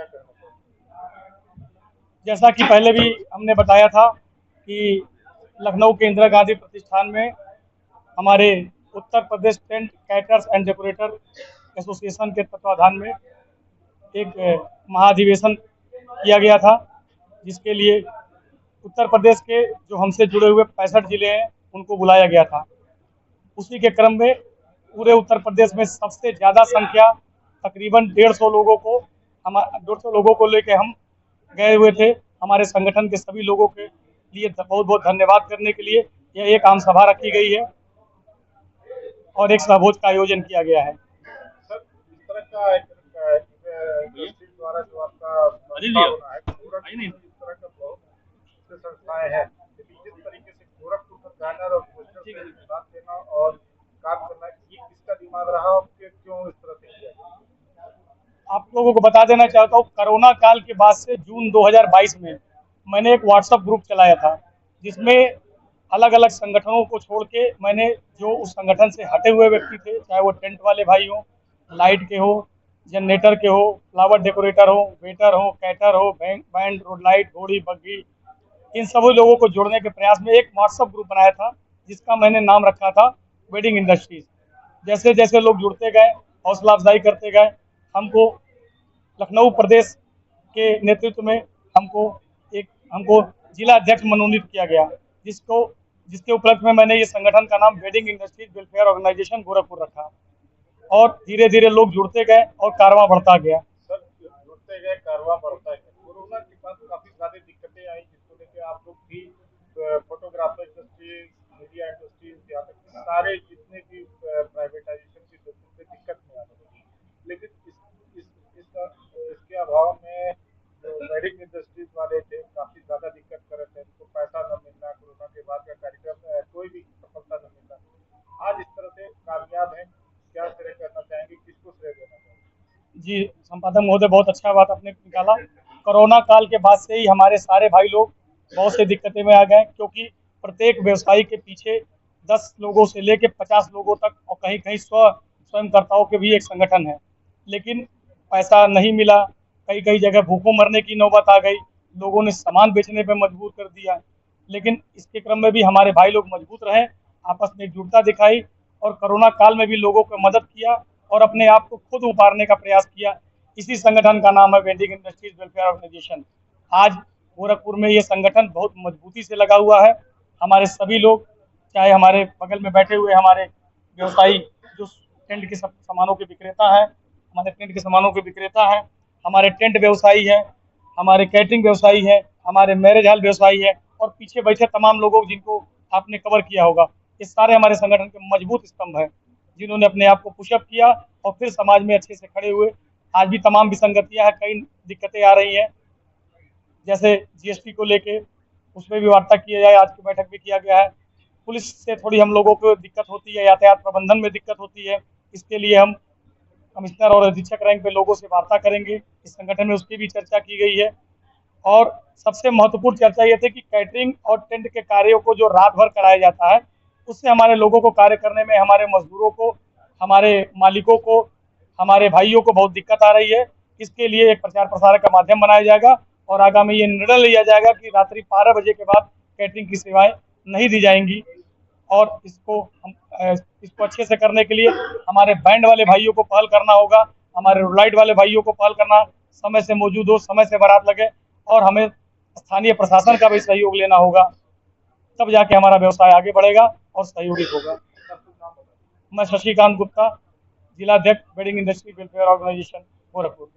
क्या कहना चाहेंगे? जैसा कि पहले भी हमने बताया था कि लखनऊ के इंदिरा गांधी प्रतिष्ठान में हमारे Uttar Pradesh tent caterers and decorator association के तत्वाधान में एक महाधिवेशन किया गया था, जिसके लिए उत्तर प्रदेश के जो हमसे जुड़े हुए 65 जिले हैं उनको बुलाया गया था। उसी के क्रम में पूरे उत्तर प्रदेश में सबसे ज़्यादा संख्या तकरीबन 150 लोगों को लेकर हम गए हुए थे। हमारे संगठन के सभी लोगों के लिए बहुत बहुत धन्यवाद करने के लिए यह एक आम सभा रखी गई है और एक सहभोज का आयोजन किया गया है। सर, इस तरह का इंडस्ट्री द्वारा जो आपका संस्था होना है, गोरखपुर में इस तरह का बहुत से संस्थाएं हैं, लेकिन जिस तरीके से गोरखपुर का बैनर और पोस्टर से साथ देना और काम करना, ये किसका दिमाग रहा और क्यों इस तरह से किया गया? आप लोगों को बता देना चाहता हूँ, कोरोना काल के बाद से जून 2022 में मैंने एक व्हाट्सएप ग्रुप चलाया था, जिसमें अलग अलग संगठनों को छोड़ के मैंने जो उस संगठन से हटे हुए व्यक्ति थे, चाहे वो टेंट वाले भाई हो, लाइट के हो, जनरेटर के हो, फ्लावर डेकोरेटर हो, वेटर हो, कैटर हो, बैंड, रोड लाइट, घोड़ी, बग्घी, इन सभी लोगों को जोड़ने के प्रयास में एक व्हाट्सएप ग्रुप बनाया था, जिसका मैंने नाम रखा था वेडिंग इंडस्ट्रीज। जैसे जैसे लोग जुड़ते गए, हौसला अफजाई करते गए, हमको लखनऊ प्रदेश के नेतृत्व में हमको जिला अध्यक्ष मनोनीत किया गया, जिसको जिसके उपलक्ष्य में मैंने ये संगठन का नाम wedding industries welfare organization Gorakhpur रखा और धीरे धीरे लोग जुड़ते गए और कारवां बढ़ता गया। सर, जुड़ते गए, कारवां बढ़ता गया। कोरोना के बाद काफी सारी दिक्कतें आई, जिसको लेकर आप लोग भी फोटोग्राफर इंडस्ट्री, मीडिया इंडस्ट्री, यहाँ तक कि सारे जितने भी प्राइवेटाइजेशन की पे दिक्कत में आने लगी। लेकिन इसके अभाव में जो वेडिंग इंडस्ट्रीज वाले थे, काफी ज्यादा दिक्कत कर रहे थे, उनको पैसा न मिलना, कोरोना के बाद का कार्यक्रम कोई भी सफलता न मिलना। आज इस तरह से कामयाब है, क्या श्रेय करना चाहेंगे, किसको श्रेय देना चाहेंगे? जी, संपादक महोदय, बहुत अच्छा बात आपने निकाला। कोरोना काल के बाद से ही हमारे सारे भाई लोग बहुत से दिक्कतें में आ गए, क्योंकि प्रत्येक व्यवसायी के पीछे 10 लोगों से लेकर 50 लोगों तक और कहीं कहीं स्वयंकर्ताओं के भी एक संगठन है, लेकिन पैसा नहीं मिला। कई कई जगह भूखों मरने की नौबत आ गई, लोगों ने सामान बेचने पर मजबूर कर दिया। लेकिन इसके क्रम में भी हमारे भाई लोग मजबूत रहे, आपस में एकजुटता दिखाई और कोरोना काल में भी लोगों को मदद किया और अपने आप को खुद उभारने का प्रयास किया। इसी संगठन का नाम है वेंडिंग इंडस्ट्रीज वेलफेयर ऑर्गेनाइजेशन। आज गोरखपुर में ये संगठन बहुत मजबूती से लगा हुआ है। हमारे सभी लोग, चाहे हमारे बगल में बैठे हुए हमारे व्यवसायी जो टेंट के सामानों के विक्रेता है, हमारे टेंट के सामानों के विक्रेता है, हमारे टेंट व्यवसायी है, हमारे कैटरिंग व्यवसायी है, हमारे मैरिज हॉल व्यवसायी है और पीछे बैठे तमाम लोगों जिनको आपने कवर किया होगा, ये सारे हमारे संगठन के मजबूत स्तंभ हैं, जिन्होंने अपने आप को पुशअप किया और फिर समाज में अच्छे से खड़े हुए। आज भी तमाम विसंगतियां हैं, कई दिक्कतें आ रही हैं, जैसे जीएसटी को लेके, उसमें भी वार्ता किया जाए, आज की बैठक भी किया गया है। पुलिस से थोड़ी हम लोगों को दिक्कत होती है, यातायात प्रबंधन में दिक्कत होती है, इसके लिए हम कमिश्नर और अधीक्षक रैंक पे लोगों से वार्ता करेंगे। इस संगठन में उसकी भी चर्चा की गई है और सबसे महत्वपूर्ण चर्चा ये थी कि कैटरिंग और टेंट के कार्यों को जो रात भर कराया जाता है, उससे हमारे लोगों को कार्य करने में, हमारे मजदूरों को, हमारे मालिकों को, हमारे भाइयों को बहुत दिक्कत आ रही है। इसके लिए एक प्रचार प्रसार का माध्यम बनाया जाएगा और आगामी ये निर्णय लिया जाएगा कि रात्रि 12 बजे के बाद कैटरिंग की सेवाएं नहीं दी जाएंगी और इसको अच्छे से करने के लिए हमारे बैंड वाले भाइयों को पहल करना होगा, हमारे लाइट वाले भाइयों को पहल करना, समय से मौजूद हो, समय से बारात लगे और हमें स्थानीय प्रशासन का भी सहयोग लेना होगा, तब जाके हमारा व्यवसाय आगे बढ़ेगा और सहयोगी होगा। मैं शशिकांत गुप्ता, जिलाध्यक्ष wedding industry welfare organization Gorakhpur.